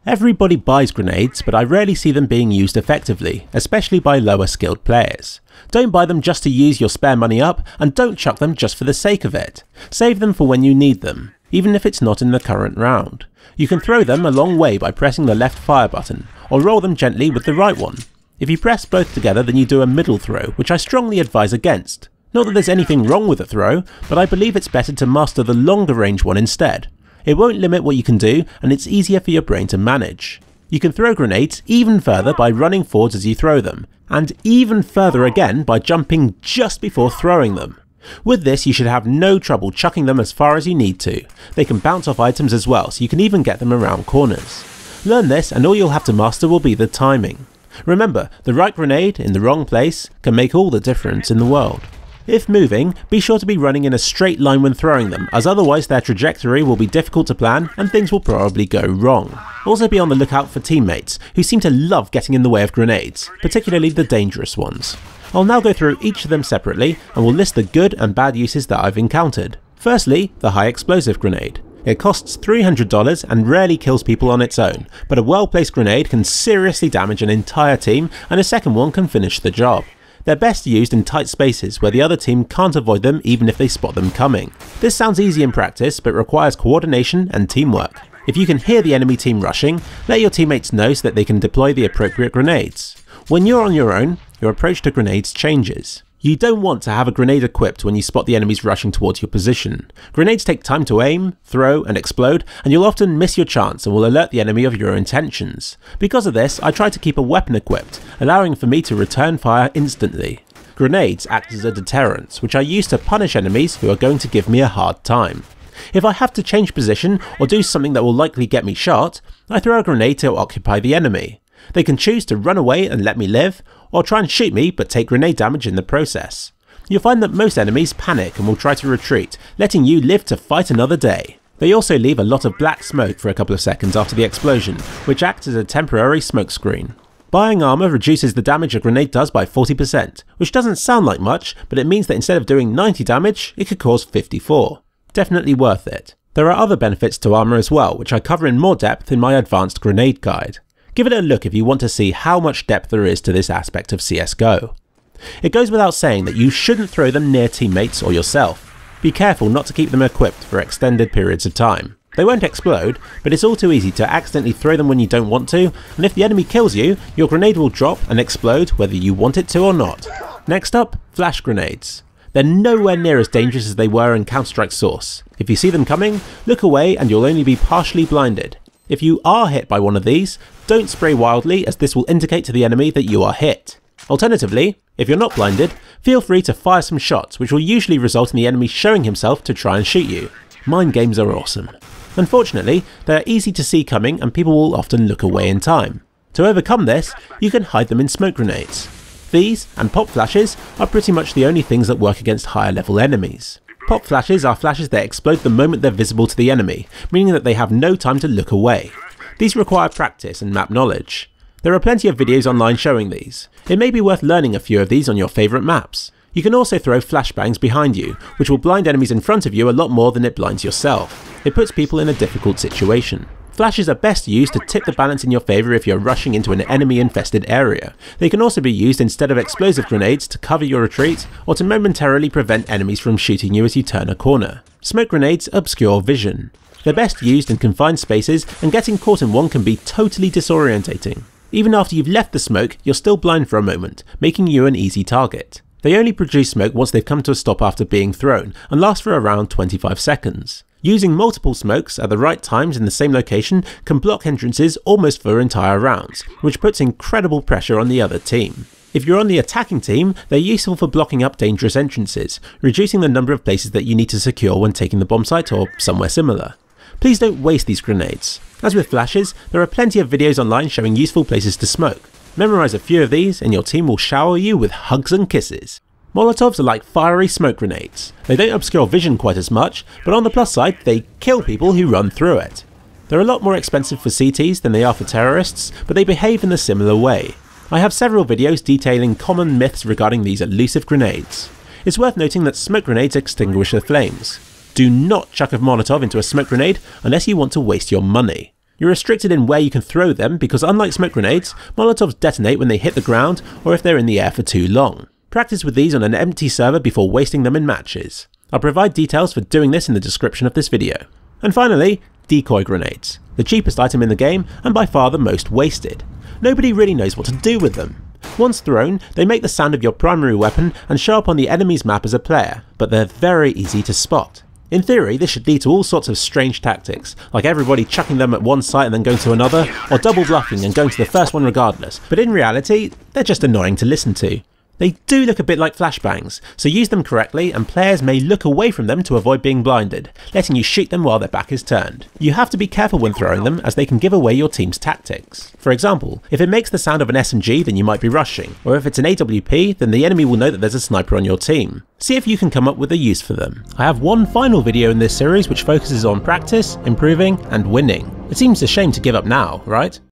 Everybody buys grenades, but I rarely see them being used effectively, especially by lower skilled players. Don't buy them just to use your spare money up, and don't chuck them just for the sake of it. Save them for when you need them, even if it's not in the current round. You can throw them a long way by pressing the left fire button, or roll them gently with the right one. If you press both together, then you do a middle throw, which I strongly advise against. Not that there's anything wrong with a throw, but I believe it's better to master the longer range one instead. It won't limit what you can do, and it's easier for your brain to manage. You can throw grenades even further by running forwards as you throw them, and even further again by jumping just before throwing them. With this, you should have no trouble chucking them as far as you need to. They can bounce off items as well, so you can even get them around corners. Learn this, and all you'll have to master will be the timing. Remember, the right grenade in the wrong place can make all the difference in the world. If moving, be sure to be running in a straight line when throwing them, as otherwise their trajectory will be difficult to plan and things will probably go wrong. Also be on the lookout for teammates, who seem to love getting in the way of grenades, particularly the dangerous ones. I'll now go through each of them separately and will list the good and bad uses that I've encountered. Firstly, the high explosive grenade. It costs $300 and rarely kills people on its own, but a well-placed grenade can seriously damage an entire team, and a second one can finish the job. They're best used in tight spaces where the other team can't avoid them even if they spot them coming. This sounds easy in practice, but requires coordination and teamwork. If you can hear the enemy team rushing, let your teammates know so that they can deploy the appropriate grenades. When you're on your own, your approach to grenades changes. You don't want to have a grenade equipped when you spot the enemies rushing towards your position. Grenades take time to aim, throw and explode, and you'll often miss your chance and will alert the enemy of your intentions. Because of this, I try to keep a weapon equipped, allowing for me to return fire instantly. Grenades act as a deterrent, which I use to punish enemies who are going to give me a hard time. If I have to change position or do something that will likely get me shot, I throw a grenade to occupy the enemy. They can choose to run away and let me live, or try and shoot me but take grenade damage in the process. You'll find that most enemies panic and will try to retreat, letting you live to fight another day. They also leave a lot of black smoke for a couple of seconds after the explosion, which acts as a temporary smoke screen. Buying armor reduces the damage a grenade does by 40%, which doesn't sound like much, but it means that instead of doing 90 damage, it could cause 54. Definitely worth it. There are other benefits to armor as well, which I cover in more depth in my advanced grenade guide. Give it a look if you want to see how much depth there is to this aspect of CSGO. It goes without saying that you shouldn't throw them near teammates or yourself. Be careful not to keep them equipped for extended periods of time. They won't explode, but it's all too easy to accidentally throw them when you don't want to, and if the enemy kills you, your grenade will drop and explode whether you want it to or not. Next up, flash grenades. They're nowhere near as dangerous as they were in Counter-Strike Source. If you see them coming, look away and you'll only be partially blinded. If you are hit by one of these, don't spray wildly, as this will indicate to the enemy that you are hit. Alternatively, if you're not blinded, feel free to fire some shots, which will usually result in the enemy showing himself to try and shoot you. Mind games are awesome. Unfortunately, they are easy to see coming and people will often look away in time. To overcome this, you can hide them in smoke grenades. These, and pop flashes, are pretty much the only things that work against higher level enemies. Pop flashes are flashes that explode the moment they're visible to the enemy, meaning that they have no time to look away. These require practice and map knowledge. There are plenty of videos online showing these. It may be worth learning a few of these on your favourite maps. You can also throw flashbangs behind you, which will blind enemies in front of you a lot more than it blinds yourself. It puts people in a difficult situation. Flashes are best used to tip the balance in your favour if you're rushing into an enemy infested area. They can also be used instead of explosive grenades to cover your retreat or to momentarily prevent enemies from shooting you as you turn a corner. Smoke grenades obscure vision. They're best used in confined spaces, and getting caught in one can be totally disorientating. Even after you've left the smoke, you're still blind for a moment, making you an easy target. They only produce smoke once they've come to a stop after being thrown, and last for around 25 seconds. Using multiple smokes at the right times in the same location can block entrances almost for entire rounds, which puts incredible pressure on the other team. If you're on the attacking team, they're useful for blocking up dangerous entrances, reducing the number of places that you need to secure when taking the bomb site or somewhere similar. Please don't waste these grenades. As with flashes, there are plenty of videos online showing useful places to smoke. Memorize a few of these and your team will shower you with hugs and kisses. Molotovs are like fiery smoke grenades. They don't obscure vision quite as much, but on the plus side, they kill people who run through it. They're a lot more expensive for CTs than they are for terrorists, but they behave in a similar way. I have several videos detailing common myths regarding these elusive grenades. It's worth noting that smoke grenades extinguish the flames. Do not chuck a Molotov into a smoke grenade unless you want to waste your money. You're restricted in where you can throw them because unlike smoke grenades, Molotovs detonate when they hit the ground or if they're in the air for too long. Practice with these on an empty server before wasting them in matches. I'll provide details for doing this in the description of this video. And finally, Decoy grenades. The cheapest item in the game and by far the most wasted. Nobody really knows what to do with them. Once thrown, they make the sound of your primary weapon and show up on the enemy's map as a player, but they're very easy to spot. In theory, this should lead to all sorts of strange tactics, like everybody chucking them at one site and then going to another, or double bluffing and going to the first one regardless, but in reality, they're just annoying to listen to. They do look a bit like flashbangs, so use them correctly and players may look away from them to avoid being blinded, letting you shoot them while their back is turned. You have to be careful when throwing them as they can give away your team's tactics. For example, if it makes the sound of an SMG then you might be rushing, or if it's an AWP then the enemy will know that there's a sniper on your team. See if you can come up with a use for them. I have one final video in this series which focuses on practice, improving and winning. It seems a shame to give up now, right?